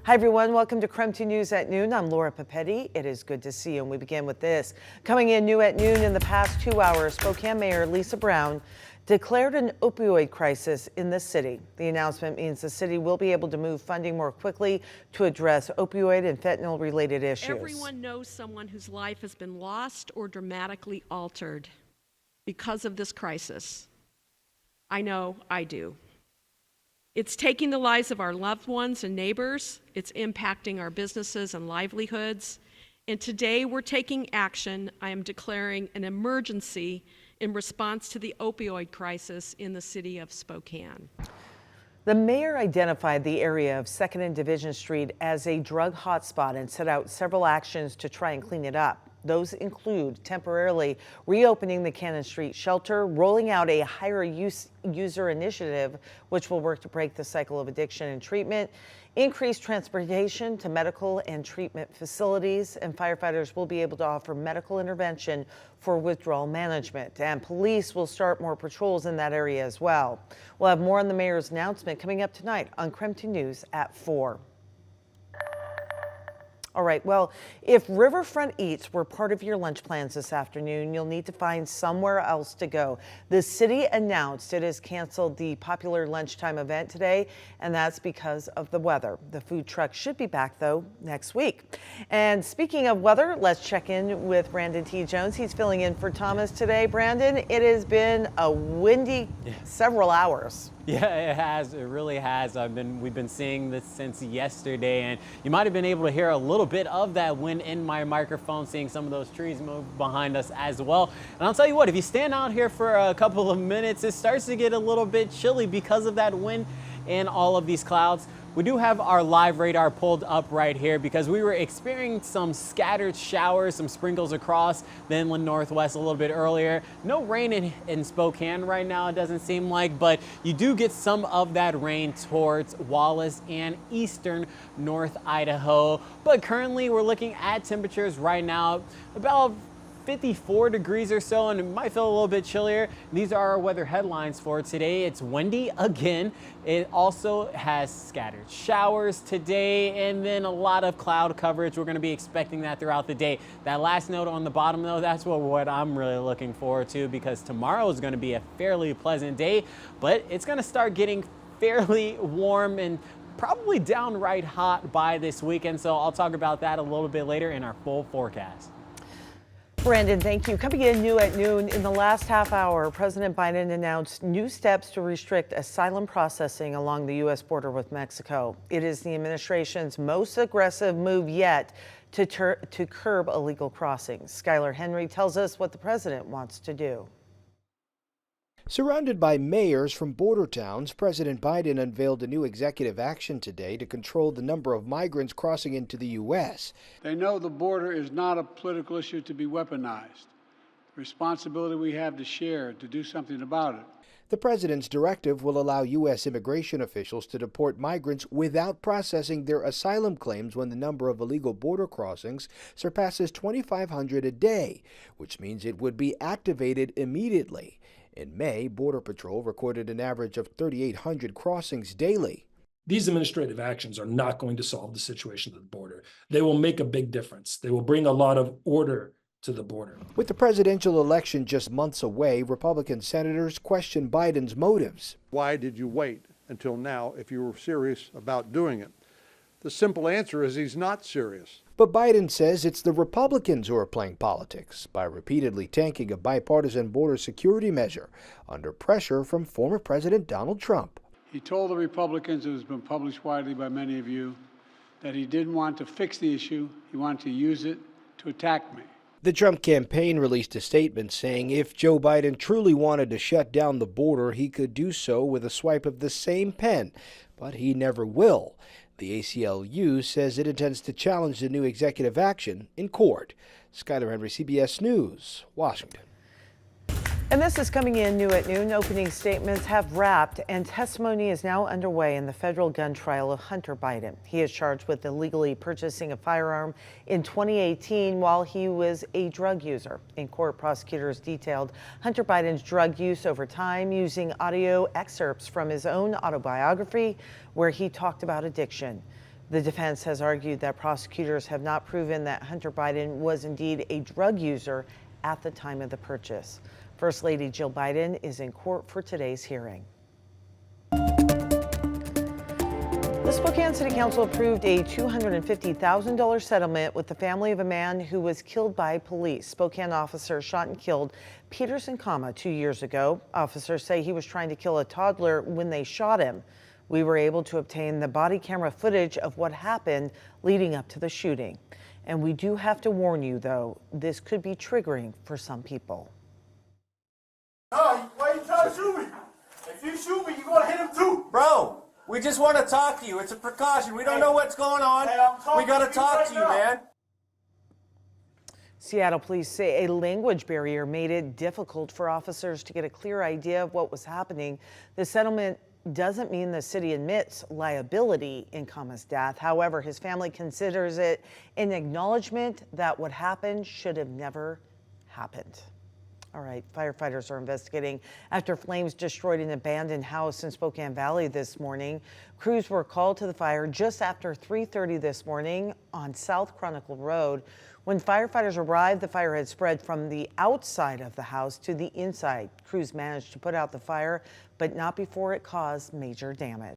Hi everyone, welcome to KREM News at Noon. I'm Laura Papetti. It is good to see you, and we begin with this. Coming in new at noon in the past 2 hours, Spokane Mayor Lisa Brown declared an opioid crisis in the city. The announcement means the city will be able to move funding more quickly to address opioid and fentanyl related issues. Everyone knows someone whose life has been lost or dramatically altered because of this crisis. I know I do. It's taking the lives of our loved ones and neighbors. It's impacting our businesses and livelihoods. And today we're taking action. I am declaring an emergency in response to the opioid crisis in the city of Spokane. The mayor identified the area of 2nd and Division Street as a drug hotspot and set out several actions to try and clean it up. Those include temporarily reopening the Cannon Street shelter, rolling out a higher user initiative, which will work to break the cycle of addiction and treatment, increased transportation to medical and treatment facilities, and firefighters will be able to offer medical intervention for withdrawal management. And police will start more patrols in that area as well. We'll have more on the mayor's announcement coming up tonight on KREM News at 4. All right, well, if Riverfront Eats were part of your lunch plans this afternoon, you'll need to find somewhere else to go. The city announced it has canceled the popular lunchtime event today, and that's because of the weather. The food truck should be back, though, next week. And speaking of weather, let's check in with Brandon T. Jones. He's filling in for Thomas today. Brandon, it has been a windy several hours. Yeah, it has. It really has. We've been seeing this since yesterday, and you might have been able to hear a little bit of that wind in my microphone, seeing some of those trees move behind us as well. And I'll tell you what, if you stand out here for a couple of minutes, it starts to get a little bit chilly because of that wind and all of these clouds. We do have our live radar pulled up right here because we were experiencing some scattered showers, some sprinkles across the inland northwest a little bit earlier. No rain in Spokane right now, it doesn't seem like, but you do get some of that rain towards Wallace and eastern North Idaho. But currently we're looking at temperatures right now about 54 degrees or so, and it might feel a little bit chillier. These are our weather headlines for today. It's windy again. It also has scattered showers today, and then a lot of cloud coverage. We're going to be expecting that throughout the day. That last note on the bottom, though, that's what I'm really looking forward to, because tomorrow is going to be a fairly pleasant day, but it's going to start getting fairly warm and probably downright hot by this weekend. So I'll talk about that a little bit later in our full forecast. Brandon, thank you. Coming in new at noon, in the last half hour, President Biden announced new steps to restrict asylum processing along the U.S. border with Mexico. It is the administration's most aggressive move yet to curb illegal crossings. Skylar Henry tells us what the president wants to do. Surrounded by mayors from border towns, President Biden unveiled a new executive action today to control the number of migrants crossing into the U.S. They know the border is not a political issue to be weaponized. The responsibility we have to share to do something about it. The president's directive will allow U.S. immigration officials to deport migrants without processing their asylum claims when the number of illegal border crossings surpasses 2,500 a day, which means it would be activated immediately. In May, Border Patrol recorded an average of 3,800 crossings daily. These administrative actions are not going to solve the situation at the border. They will make a big difference. They will bring a lot of order to the border. With the presidential election just months away, Republican senators question Biden's motives. Why did you wait until now if you were serious about doing it? The simple answer is he's not serious. But Biden says it's the Republicans who are playing politics by repeatedly tanking a bipartisan border security measure under pressure from former President Donald Trump. He told the Republicans, it has been published widely by many of you, that he didn't want to fix the issue. He wanted to use it to attack me. The Trump campaign released a statement saying if Joe Biden truly wanted to shut down the border, he could do so with a swipe of the same pen, but he never will. The ACLU says it intends to challenge the new executive action in court. Skylar Henry, CBS News, Washington. And this is coming in new at noon. Opening statements have wrapped, and testimony is now underway in the federal gun trial of Hunter Biden. He is charged with illegally purchasing a firearm in 2018 while he was a drug user. In court, prosecutors detailed Hunter Biden's drug use over time using audio excerpts from his own autobiography where he talked about addiction. The defense has argued that prosecutors have not proven that Hunter Biden was indeed a drug user at the time of the purchase. First Lady Jill Biden is in court for today's hearing. The Spokane City Council approved a $250,000 settlement with the family of a man who was killed by police. Spokane officers shot and killed Peterson, 2 years ago. Officers say he was trying to kill a toddler when they shot him. We were able to obtain the body camera footage of what happened leading up to the shooting. And we do have to warn you, though, this could be triggering for some people. No, why you trying to shoot me? If you shoot me, you're gonna hit him too. Bro, we just want to talk to you. It's a precaution. We don't know what's going on. We gotta talk to you, man. Seattle police say a language barrier made it difficult for officers to get a clear idea of what was happening. The settlement doesn't mean the city admits liability in Kama's death. However, his family considers it an acknowledgement that what happened should have never happened. All right, firefighters are investigating after flames destroyed an abandoned house in Spokane Valley this morning. Crews were called to the fire just after 3:30 this morning on South Chronicle Road. When firefighters arrived, the fire had spread from the outside of the house to the inside. Crews managed to put out the fire, but not before it caused major damage.